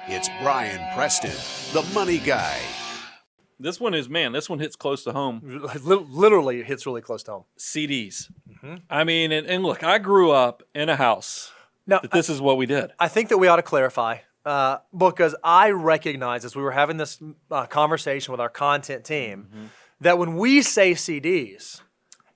It's Brian Preston, the money guy. This one hits close to home. Literally, it hits really close to home. CDs. I mean, and look, I grew up in a house that this is what we did. I think that we ought to clarify because I recognize as we were having this conversation with our content team that when we say CDs,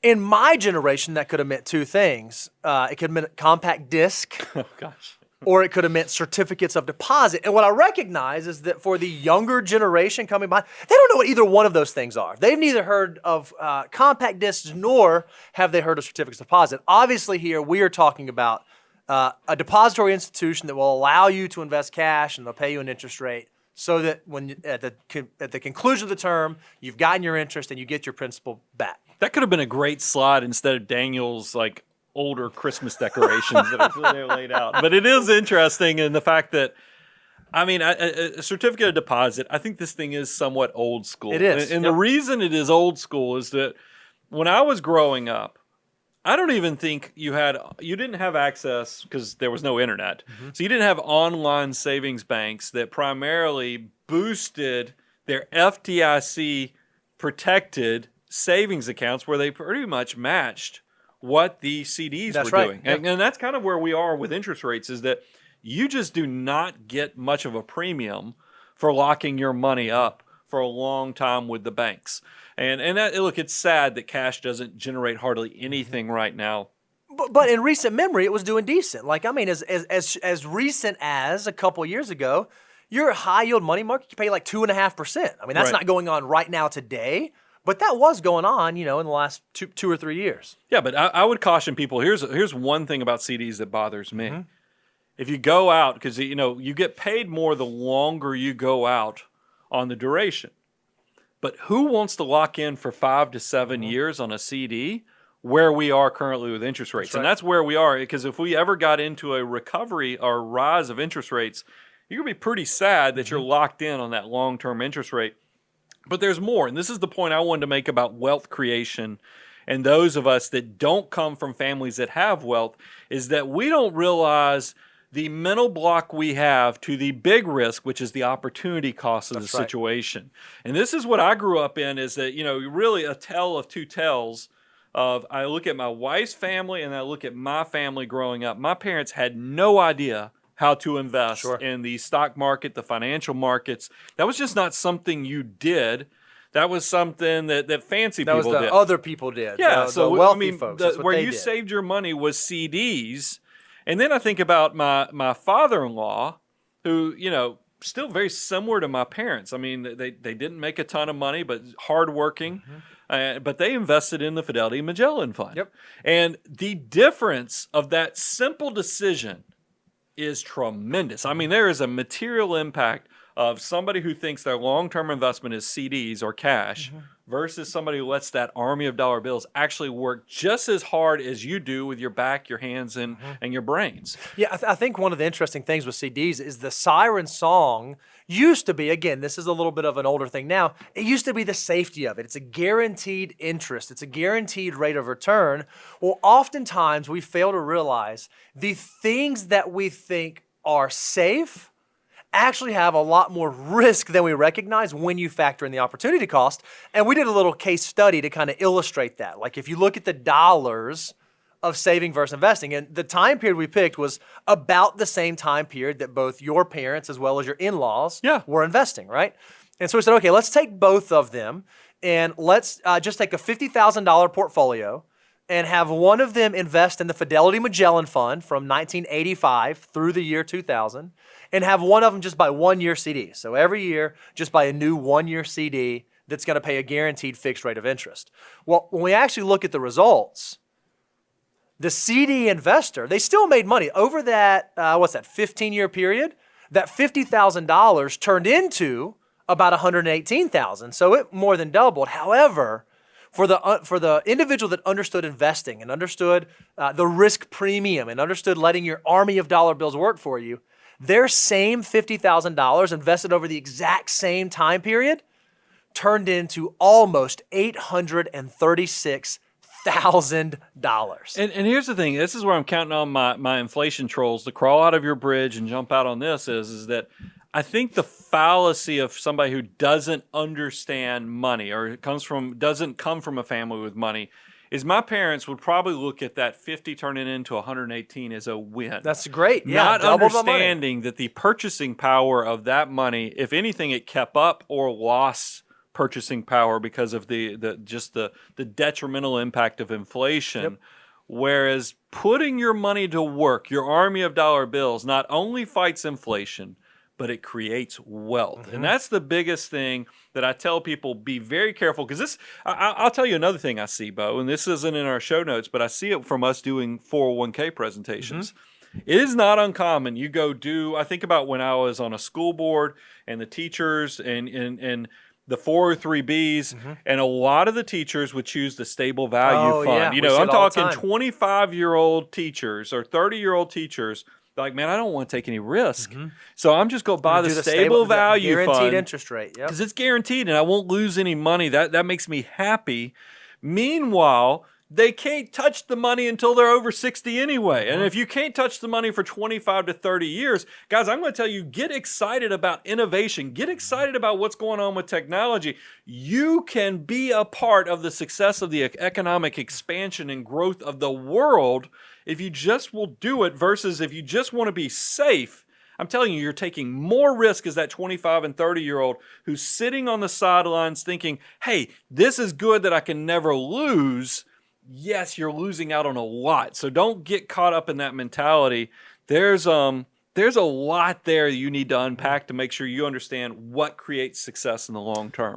in my generation, that could have meant two things. It could have meant compact disc. Oh, gosh. Or it could have meant certificates of deposit. And what I recognize is that for the younger generation coming by, they don't know what either one of those things are. They've neither heard of compact discs nor have they heard of certificates of deposit. Obviously here we are talking about a depository institution that will allow you to invest cash and they'll pay you an interest rate so that when at the conclusion of the term, you've gotten your interest and you get your principal back. That could have been a great slide instead of Daniel's older Christmas decorations that are laid out. But it is interesting in the fact that, I mean, a certificate of deposit, I think this thing is somewhat old school. It is. And the reason it is old school is that when I was growing up, I don't even think you didn't have access because there was no internet. So you didn't have online savings banks that primarily boosted their FDIC protected savings accounts where they pretty much matched what the CDs were doing. Yep. And that's kind of where we are with interest rates is that you just do not get much of a premium for locking your money up for a long time with the banks. And look, it's sad that cash doesn't generate hardly anything right now. But in recent memory, it was doing decent. As recent as a couple years ago, your high yield money market, you pay 2.5%. I mean, that's not going on right now today. But that was going on, in the last two or 3 years. Yeah, but I would caution people. Here's one thing about CDs that bothers me. If you go out, because you get paid more the longer you go out on the duration. But who wants to lock in for 5 to 7 years on a CD where we are currently with interest rates? And that's where we are, because if we ever got into a recovery or rise of interest rates, you're going to be pretty sad that you're locked in on that long-term interest rate. But there's more, and this is the point I wanted to make about wealth creation and those of us that don't come from families that have wealth, is that we don't realize the mental block we have to the big risk, which is the opportunity cost of the situation. And this is what I grew up in, is that, really a tale of two tales of I look at my wife's family and I look at my family growing up. My parents had no idea how to invest in the stock market, the financial markets. That was just not something you did. That was something that fancy people did. Other people did. Yeah, the wealthy folks. Where you saved your money was CDs. And then I think about my father-in-law, who, still very similar to my parents. I mean, they didn't make a ton of money, but hardworking. But they invested in the Fidelity Magellan Fund. Yep. And the difference of that simple decision is tremendous. I mean, there is a material impact of somebody who thinks their long-term investment is CDs or cash versus somebody who lets that army of dollar bills actually work just as hard as you do with your back, your hands, and your brains. Yeah, I think one of the interesting things with CDs is the siren song used to be, again, this is a little bit of an older thing now, it used to be the safety of it. It's a guaranteed interest. It's a guaranteed rate of return. Well, oftentimes we fail to realize the things that we think are safe actually have a lot more risk than we recognize when you factor in the opportunity cost. And we did a little case study to kind of illustrate that. Like if you look at the dollars of saving versus investing, and the time period we picked was about the same time period that both your parents as well as your in-laws were investing, right? And so we said, okay, let's take both of them and let's just take a $50,000 portfolio and have one of them invest in the Fidelity Magellan Fund from 1985 through the year 2000, and have one of them just buy 1 year CD. So every year, just buy a new 1 year CD that's going to pay a guaranteed fixed rate of interest. Well, when we actually look at the results, the CD investor, they still made money over that, 15-year period. That $50,000 turned into about $118,000. So it more than doubled. However, for the individual that understood investing and understood the risk premium and understood letting your army of dollar bills work for you, their same $50,000 invested over the exact same time period turned into almost $836,000. And here's the thing. This is where I'm counting on my inflation trolls to crawl out of your bridge and jump out on this is that I think the fallacy of somebody who doesn't understand money or doesn't come from a family with money is my parents would probably look at that 50 turning into 118 as a win. That's great. Yeah, Not double the money. understanding that the purchasing power of that money, if anything, it kept up or lost purchasing power because of the detrimental impact of inflation. Yep. Whereas putting your money to work, your army of dollar bills, not only fights inflation, but it creates wealth. And that's the biggest thing that I tell people, be very careful. Because I'll tell you another thing I see, Bo, and this isn't in our show notes, but I see it from us doing 401k presentations. It is not uncommon. You go I think about when I was on a school board and the teachers and the 403Bs, and a lot of the teachers would choose the stable value fund. Yeah. I'm talking 25-year-old teachers or 30-year-old teachers. Like, man, I don't want to take any risk. So I'm just going to buy the stable value fund. Guaranteed interest rate. Yep. Because it's guaranteed and I won't lose any money. That makes me happy. Meanwhile, they can't touch the money until they're over 60 anyway. And if you can't touch the money for 25 to 30 years, guys, I'm going to tell you, get excited about innovation. Get excited about what's going on with technology. You can be a part of the success of the economic expansion and growth of the world if you just will do it versus if you just want to be safe. I'm telling you, you're taking more risk as that 25 and 30-year-old who's sitting on the sidelines thinking, hey, this is good that I can never lose. Yes, you're losing out on a lot. So don't get caught up in that mentality. There's a lot there you need to unpack to make sure you understand what creates success in the long term.